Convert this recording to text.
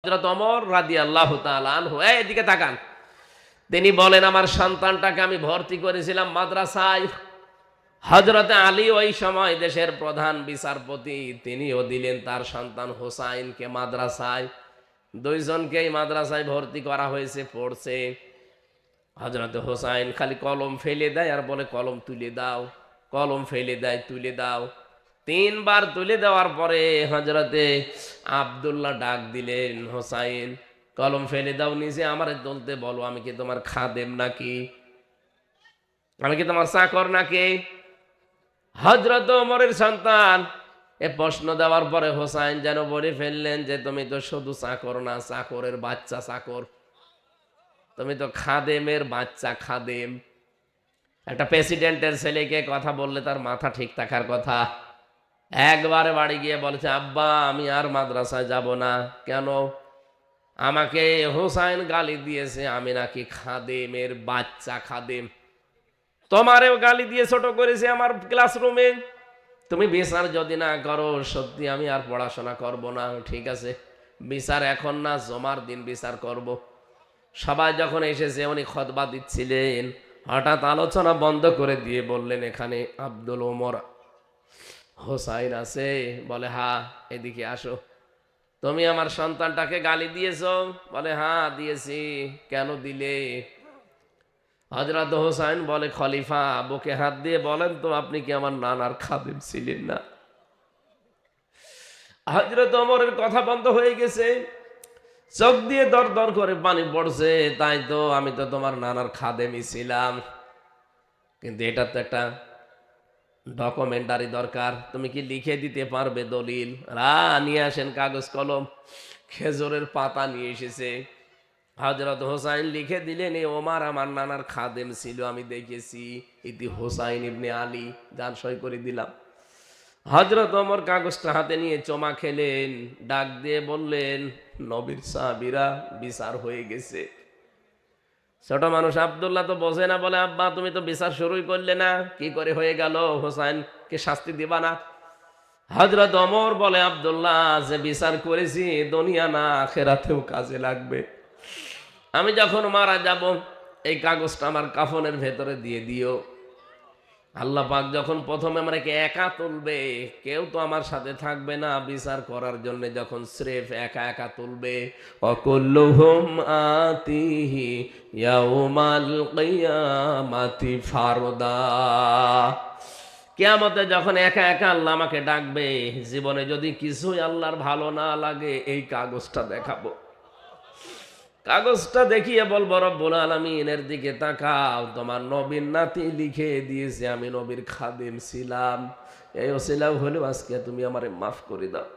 হযরত ওমর রাদিয়াল্লাহু তাআলা আনহু এদিকে তাকান। তিনি বলেন আমার সন্তানটাকে আমি ভর্তি করেছিলাম মাদ্রাসায়। হযরতে আলী ওই সময় দেশের প্রধান বিচারপতি, তিনিও দিলেন তার সন্তান হোসাইনকে মাদ্রাসায়। দুইজনকেই মাদ্রাসায় ভর্তি করা হয়েছে, পড়ছে। হযরতে হোসাইন খালি কলম ফেলে দেয় আর বলে কলম তুলে দাও, কলম ফেলে দেয় তুলে দাও। তিনবার তুলে দেওয়ার পরে হযরতে আব্দুল্লাহ ডাক দিলেন, হোসাইন কলম ফেলে দাও, নিজে আমারে তুলতে বলো, আমি কি তোমার খাদেম নাকি? আমি কি তোমার চাকর নাকি? হযরত ওমরের সন্তান এ প্রশ্ন দেওয়ার পরে হোসাইন যেন বলে ফেললেন যে তুমি তো শুধু চাকর না, চাকরের বাচ্চা চাকর, তুমি তো খাদেমের বাচ্চা খাদেম। একটা প্রেসিডেন্টের ছেলেকে কথা বললে তার মাথা ঠিক থাকার কথা। একবারে বাড়ি গিয়ে বলেছে, আব্বা আমি আর মাদ্রাসায় যাব না। কেন? আমাকে হোসাইন গালি দিয়েছে আমি নাকি খাদেমের বাচ্চা খাদেম। তোমারেও গালি দিয়ে ছোট করেছে আমার ক্লাসরুমে। তুমি বিচার যদি না করো সত্যি আমি আর পড়াশোনা করব না। ঠিক আছে, বিচার এখন না, জমার দিন বিচার করব। সবাই যখন এসেছে উনি খুতবা দিচ্ছিলেন, হঠাৎ আলোচনা বন্ধ করে দিয়ে বললেন, এখানে আব্দুল ওমর হোসাইন আছে? বলে হ্যাঁ, এদিকে আসো। তুমি আমার সন্তানটাকে গালি দিয়েছো? বলে হ্যাঁ দিয়েছি। কেন দিলে? হযরত হোসাইন বলে, খলিফা বুকে হাত দিয়ে বলেন তো আপনি কি আমার নানার খাদেম ছিলেন না? হযরত ওমরের কথা বন্ধ হয়ে গেছে, চোখ দিয়ে দর দর করে পানি পড়ছে। তাই তো, আমি তো তোমার নানার খাদেমই ছিলাম, কিন্তু এটা তো একটা ডকুমেন্টারি দরকার। তুমি কি লিখে দিতে পারবে দলিল? নিয়ে আসেন কাগজ কলম। খেজুরের পাতা নিয়ে এসেছে। হযরত হোসাইন লিখে দিলেন, এ ওমর আমার নানার খাদেম ছিল, আমি দেখেছি। ইতি হোসাইন ইবনে আলী, যান সই করে দিলাম। হযরত ওমর কাগজটা হাতে নিয়ে চমা খেলেন, ডাক দিয়ে বললেন, নবীর সাহাবীরা বিচার হয়ে গেছে। ছোট মানুষ আব্দুল্লাহ তো বোঝে না, বলে আব্বা তুমি তো বিচার শুরুই করলে না, কি করে হয়ে গেল? হোসাইনকে শাস্তি দিবা না? হযরত ওমর বলে, আব্দুল্লাহ যে বিচার করেছি দুনিয়া না আখিরাতেও কাজে লাগবে। আমি যখন মারা যাব এই কাগজটা আমার কাফনের ভেতরে দিয়ে দিও। আল্লাহ পাক যখন প্রথমে আমাকে একা তুলবে, কেউ তো আমার সাথে থাকবে না বিচার করার জন্য, যখন স্রেফ একা একা তুলবে, অকুল্লুহুম আতিহি ইয়াউমাল কিয়ামাতি ফারদা। কিয়ামতে যখন একা একা আল্লাহ আমাকে ডাকবে, জীবনে যদি কিছুই আল্লাহর ভালো না লাগে এই কাগজটা দেখাবো। কাগজটা দেখিয়ে বলবো, রব্বুল আলামিনের দিকে তাকাও, তোমার নবীর নাতি লিখে দিয়েছে আমি নবীর খাদেম ছিলাম, এই ওসিলা হলেও আজকে তুমি আমারে মাফ করে দাও।